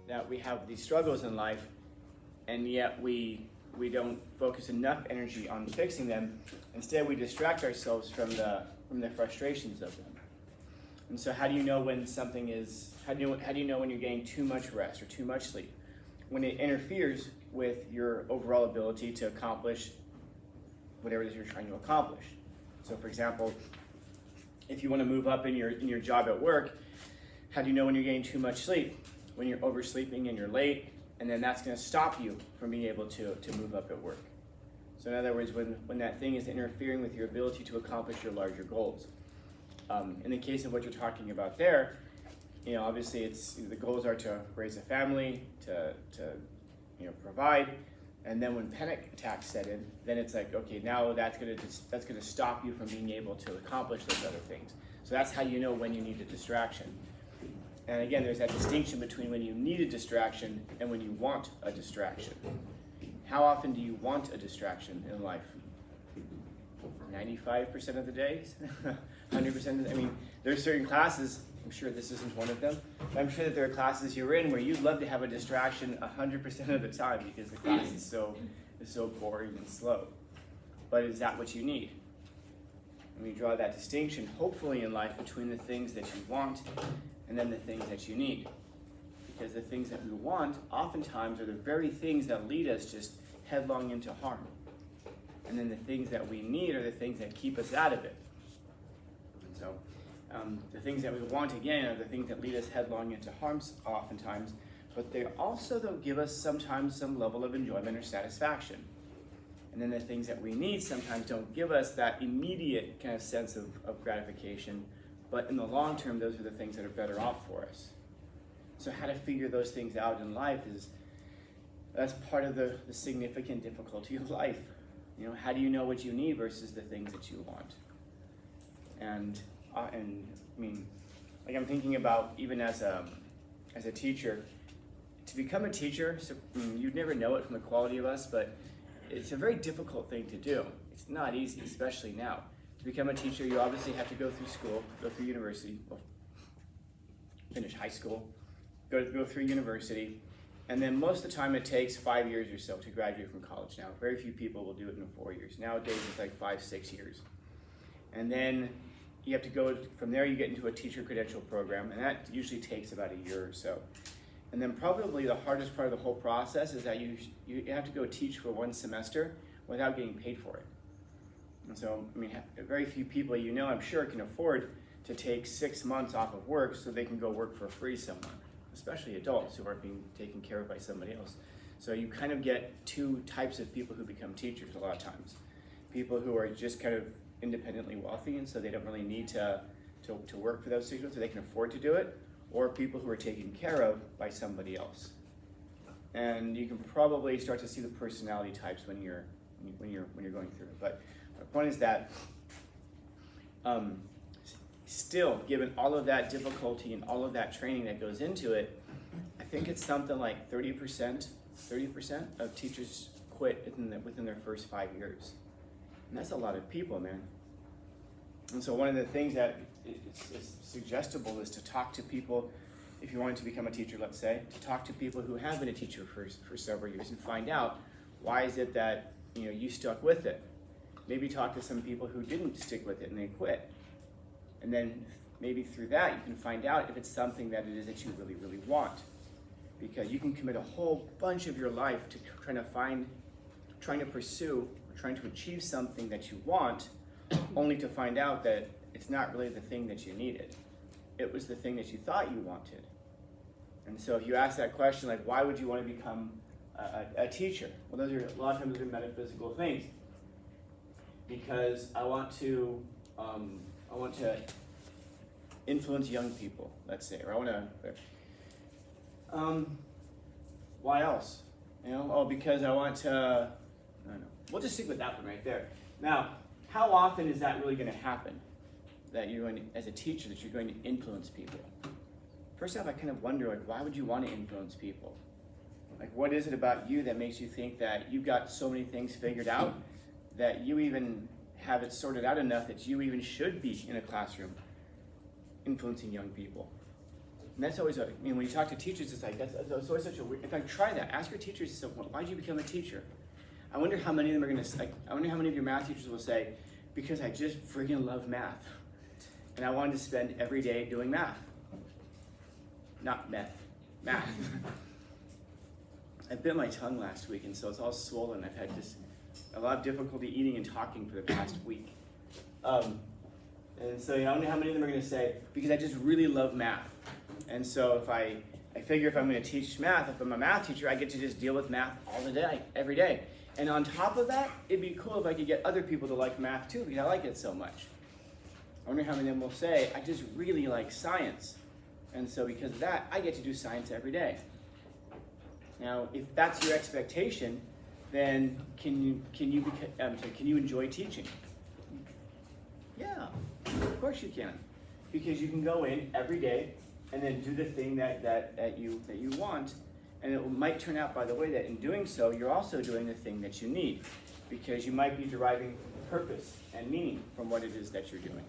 that we have these struggles in life, and yet we don't focus enough energy on fixing them. Instead, we distract ourselves from the frustrations of them. And so, how do you know when something is? How do you know when you're getting too much rest or too much sleep? When it interferes with your overall ability to accomplish whatever it is you're trying to accomplish. So, for example, if you want to move up in your job at work, how do you know when you're getting too much sleep? When you're oversleeping and you're late, and then that's going to stop you from being able to move up at work. So in other words, when that thing is interfering with your ability to accomplish your larger goals. In the case of what you're talking about there, obviously the goals are to raise a family, to provide, and then when panic attacks set in, then it's like, okay, now that's gonna stop you from being able to accomplish those other things. So that's how you know when you need a distraction. And again, there's that distinction between when you need a distraction and when you want a distraction. How often do you want a distraction in life? 95% of the days? 100%? I mean, there's certain classes, I'm sure this isn't one of them, but I'm sure that there are classes you're in where you'd love to have a distraction 100% of the time because the class is so boring and slow. But is that what you need? And we draw that distinction, hopefully in life, between the things that you want and then the things that you need. Because the things that we want oftentimes are the very things that lead us just headlong into harm. And then the things that we need are the things that keep us out of it. And so the things that we want, again, are the things that lead us headlong into harm oftentimes, but they also, though, give us sometimes some level of enjoyment or satisfaction. And then the things that we need sometimes don't give us that immediate kind of sense of gratification, but in the long term, those are the things that are better off for us. So how to figure those things out in life that's part of the significant difficulty of life. How do you know what you need versus the things that you want? And I mean, like I'm thinking about even as a teacher, to become a teacher, so, you'd never know it from the quality of us, but it's a very difficult thing to do. It's not easy, especially now. To become a teacher, you obviously have to go through school, go through university, finish high school, go through university, and then most of the time it takes 5 years or so to graduate from college now. Very few people will do it in 4 years. Nowadays it's like 5-6 years. And then you have to go, from there you get into a teacher credential program, and that usually takes about a year or so. And then probably the hardest part of the whole process is that you have to go teach for 1 semester without getting paid for it. And so, I mean, very few people I'm sure can afford to take 6 months off of work so they can go work for free somewhere, especially adults who are being taken care of by somebody else. So you kind of get 2 types of people who become teachers a lot of times. People who are just kind of independently wealthy, and so they don't really need to work for those 6 months, so they can afford to do it, or people who are taken care of by somebody else. And you can probably start to see the personality types when you're going through it. But my point is that still, given all of that difficulty and all of that training that goes into it, I think it's something like 30% of teachers quit within their first 5 years. And that's a lot of people, man. And so one of the things that is suggestible is to talk to people, if you wanted to become a teacher, let's say, to talk to people who have been a teacher for several years and find out why is it that you stuck with it. Maybe talk to some people who didn't stick with it and they quit. And then maybe through that you can find out if it's something that it is that you really, really want. Because you can commit a whole bunch of your life to trying to pursue, or trying to achieve something that you want, only to find out that it's not really the thing that you needed. It was the thing that you thought you wanted. And so if you ask that question, like, why would you want to become a teacher? Well, a lot of times those are metaphysical things. Because I want to influence young people, let's say, or I want to. Why else? Because I want to. I don't know. We'll just stick with that one right there. Now, how often is that really going to happen? That you're going to, as a teacher, that you're going to influence people? First off, I kind of wonder, like, why would you want to influence people? Like, what is it about you that makes you think that you've got so many things figured out, that you even have it sorted out enough that you even should be in a classroom influencing young people? And that's always, when you talk to teachers, it's like, that's always such a weird, in fact, try that. Ask your teachers, so, why did you become a teacher? I wonder how many of them are going to, I wonder how many of your math teachers will say, because I just friggin' love math. And I wanted to spend every day doing math. Not meth, math. I bit my tongue last week, and so it's all swollen. I've had just a lot of difficulty eating and talking for the past week. And so I wonder how many of them are going to say, because I just really love math. And so if I figure if I'm going to teach math, if I'm a math teacher, I get to just deal with math all the day, every day. And on top of that, it'd be cool if I could get other people to like math too, because I like it so much. I wonder how many of them will say, I just really like science. And so because of that, I get to do science every day. Now, if that's your expectation, then can you enjoy teaching? Yeah, of course you can, because you can go in every day and then do the thing that you want, and it might turn out, by the way, that in doing so, you're also doing the thing that you need, because you might be deriving purpose and meaning from what it is that you're doing.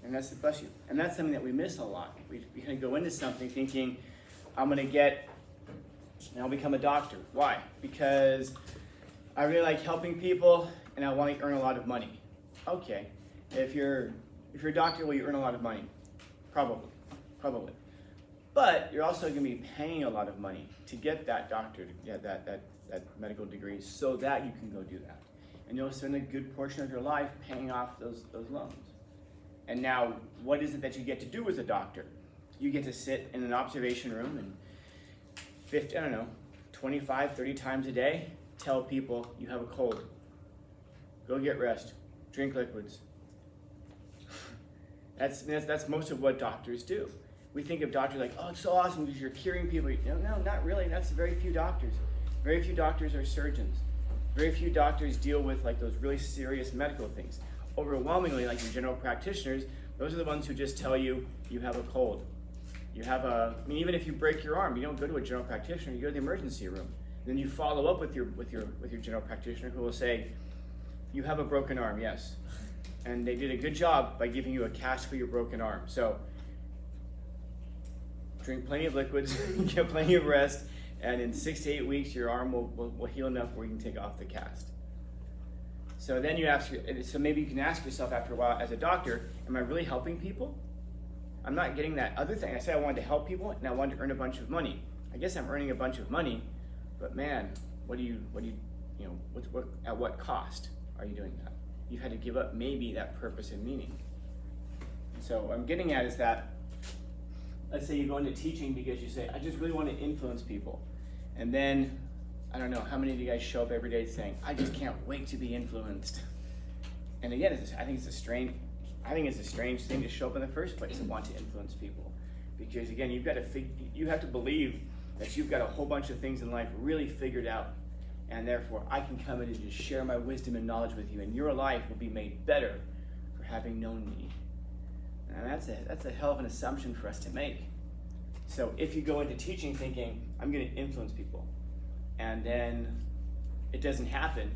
And that's the bless you. And that's something that we miss a lot. We kind of go into something thinking, I'm going to get, and I'll become a doctor. Why? Because I really like helping people, and I want to earn a lot of money. Okay, if you're a doctor, will you earn a lot of money? Probably. But you're also going to be paying a lot of money to get that doctor, that medical degree, so that you can go do that. And you'll spend a good portion of your life paying off those loans. And now, what is it that you get to do as a doctor? You get to sit in an observation room and 25, 30 times a day, tell people you have a cold. Go get rest. Drink liquids. That's most of what doctors do. We think of doctors like, oh, it's so awesome because you're curing people. No, not really. That's very few doctors. Very few doctors are surgeons. Very few doctors deal with like those really serious medical things. Overwhelmingly, like your general practitioners, those are the ones who just tell you you have a cold. Even if you break your arm, you don't go to a general practitioner, you go to the emergency room. Then you follow up with your general practitioner, who will say, you have a broken arm, yes. And they did a good job by giving you a cast for your broken arm. So drink plenty of liquids, get plenty of rest, and in 6 to 8 weeks, your arm will heal enough where you can take off the cast. So then so maybe you can ask yourself after a while, as a doctor, am I really helping people? I'm not getting that other thing. I said I wanted to help people, and I wanted to earn a bunch of money. I guess I'm earning a bunch of money, but man, at what cost are you doing that? You've had to give up maybe that purpose and meaning. So what I'm getting at is that, let's say you go into teaching because you say, I just really want to influence people. And then, I don't know, how many of you guys show up every day saying, I just can't wait to be influenced? And again, I think it's a strange thing to show up in the first place and want to influence people. Because again, you have to believe that you've got a whole bunch of things in life really figured out. And therefore, I can come in and just share my wisdom and knowledge with you, and your life will be made better for having known me. And that's a hell of an assumption for us to make. So if you go into teaching thinking, I'm going to influence people, and then it doesn't happen,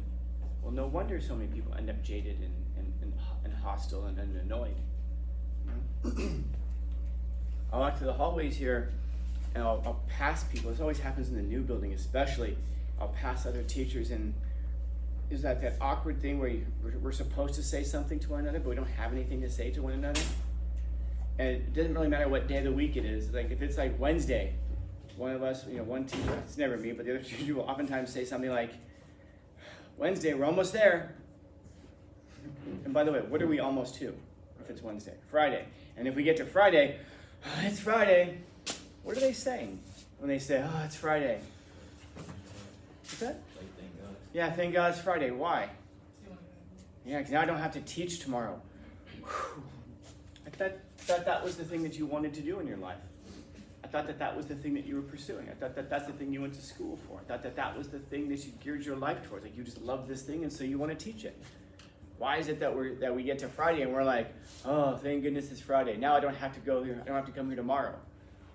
well, no wonder so many people end up jaded and hostile and annoyed. I'll walk through the hallways here, and I'll pass people. This always happens in the new building, especially. I'll pass other teachers, and is that awkward thing where we're supposed to say something to one another, but we don't have anything to say to one another? And it doesn't really matter what day of the week it is. Like if it's like Wednesday, one of us, one teacher, it's never me, but the other teacher will oftentimes say something like, Wednesday, we're almost there. And by the way, what are we almost to if it's Wednesday? Friday. And if we get to Friday, oh, it's Friday. What are they saying when they say, oh, it's Friday? What's that? Thank God. Yeah, thank God it's Friday. Why? Yeah, because now I don't have to teach tomorrow. Whew. I thought that was the thing that you wanted to do in your life. I thought that was the thing that you were pursuing. I thought that's the thing you went to school for. I thought that was the thing that you geared your life towards. Like you just love this thing, and so you want to teach it. Why is it that we get to Friday and we're like, oh, thank goodness it's Friday. Now I don't have to go here. I don't have to come here tomorrow.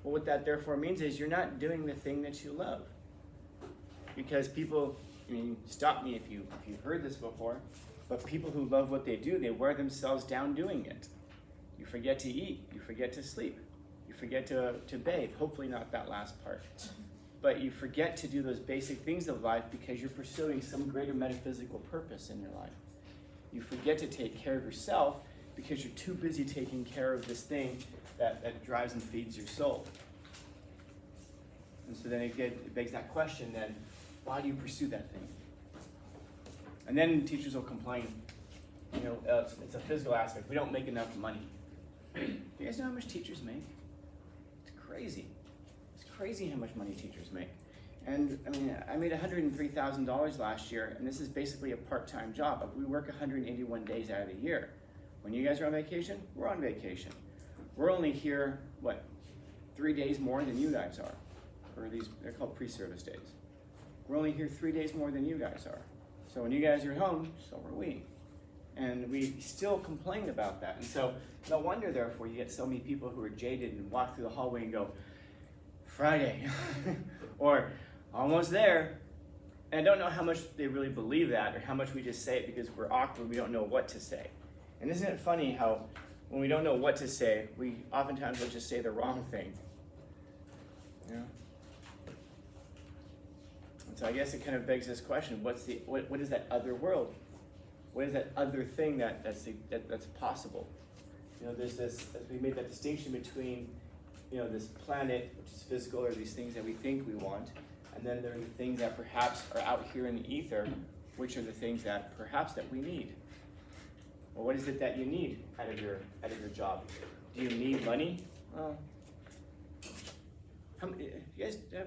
Well, what that therefore means is you're not doing the thing that you love. Because people, stop me if you've heard this before, but people who love what they do, they wear themselves down doing it. You forget to eat, you forget to sleep. You forget to bathe, hopefully not that last part. But you forget to do those basic things of life because you're pursuing some greater metaphysical purpose in your life. You forget to take care of yourself because you're too busy taking care of this thing that drives and feeds your soul. And so then it begs that question then, why do you pursue that thing? And then teachers will complain, it's a physical aspect. We don't make enough money. Do you guys know how much teachers make? It's crazy. It's crazy how much money teachers make. And I made $103,000 last year, and this is basically a part-time job. We work 181 days out of the year. When you guys are on vacation, we're on vacation. We're only here, 3 days more than you guys are. Or they're called pre-service days. We're only here 3 days more than you guys are. So when you guys are at home, so are we. And we still complain about that. And so no wonder, therefore, you get so many people who are jaded and walk through the hallway and go, Friday, or almost there. And I don't know how much they really believe that or how much we just say it because we're awkward, we don't know what to say. And isn't it funny how when we don't know what to say, we oftentimes will just say the wrong thing. And so I guess it kind of begs this question, what is that other world? What is that other thing that's possible? There's this, as we made that distinction between, this planet, which is physical, or these things that we think we want, and then there are the things that perhaps are out here in the ether, which are the things that perhaps that we need. Well, what is it that you need out of your job? Do you need money? Well, you guys have,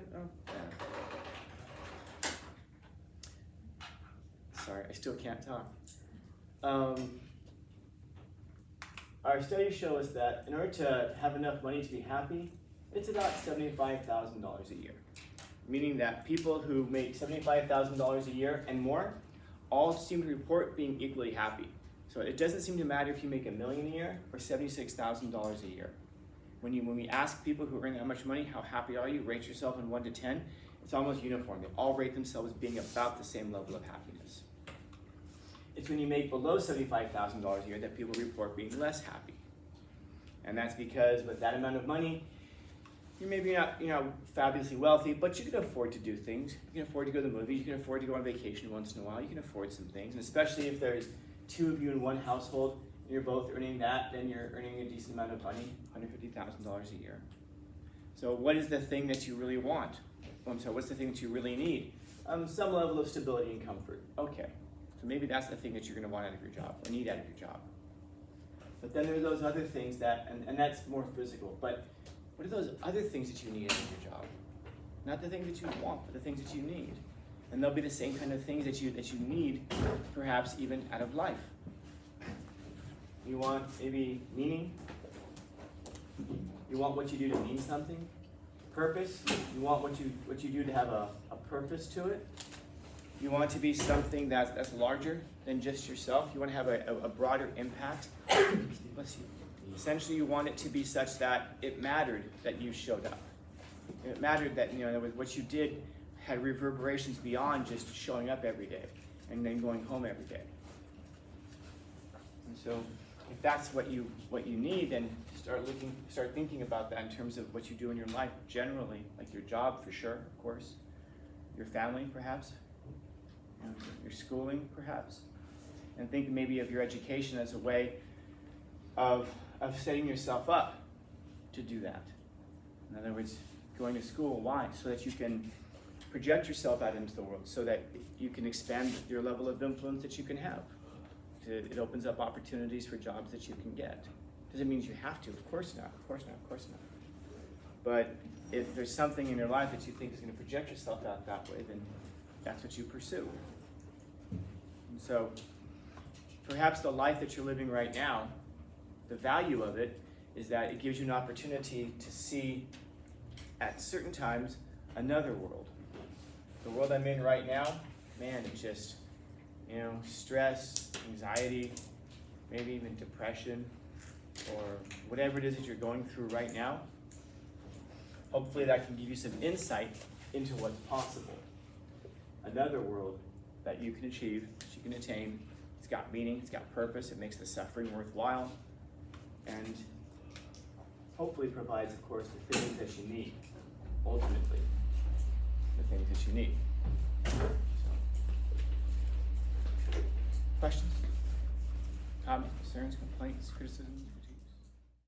sorry, I still can't talk. Our studies show us that in order to have enough money to be happy, it's about $75,000 a year. Meaning that people who make $75,000 a year and more all seem to report being equally happy. So it doesn't seem to matter if you make $1 million a year or $76,000 a year. When we ask people who earn that much money, how happy are you, rate yourself in 1 to 10, it's almost uniform. They all rate themselves being about the same level of happiness. It's when you make below $75,000 a year that people report being less happy. And that's because with that amount of money, you maybe not fabulously wealthy, but you can afford to do things. You can afford to go to the movies, you can afford to go on vacation once in a while, you can afford some things. And especially if there's 2 of you in one household, and you're both earning that, then you're earning a decent amount of money, $150,000 a year. So what is the thing that you really want? What's the thing that you really need? Some level of stability and comfort. Okay. So maybe that's the thing that you're going to want out of your job, or need out of your job. But then there are those other things that, and that's more physical, but what are those other things that you need out of your job? Not the things that you want, but the things that you need. And they'll be the same kind of things that you need, perhaps even out of life. You want maybe meaning? You want what you do to mean something? Purpose? You want what you do to have a purpose to it? You want to be something that's larger than just yourself. You want to have a broader impact. Bless you. Essentially, you want it to be such that it mattered that you showed up. It mattered that what you did had reverberations beyond just showing up every day and then going home every day. And so, if that's what you need, then start thinking about that in terms of what you do in your life generally, like your job for sure, of course, your family perhaps. Your schooling, perhaps, and think maybe of your education as a way of setting yourself up to do that. In other words, going to school, why? So that you can project yourself out into the world, so that you can expand your level of influence that you can have. It opens up opportunities for jobs that you can get. Doesn't mean you have to, of course not, of course not, of course not. But if there's something in your life that you think is going to project yourself out that way, then that's what you pursue. And so, perhaps the life that you're living right now, the value of it is that it gives you an opportunity to see, at certain times, another world. The world I'm in right now, man, it's just, stress, anxiety, maybe even depression, or whatever it is that you're going through right now. Hopefully that can give you some insight into what's possible. Another world that you can achieve, that you can attain. It's got meaning, it's got purpose, it makes the suffering worthwhile. And hopefully provides, of course, the things that you need, ultimately, the things that you need. So. Questions, comments, concerns, complaints, criticisms?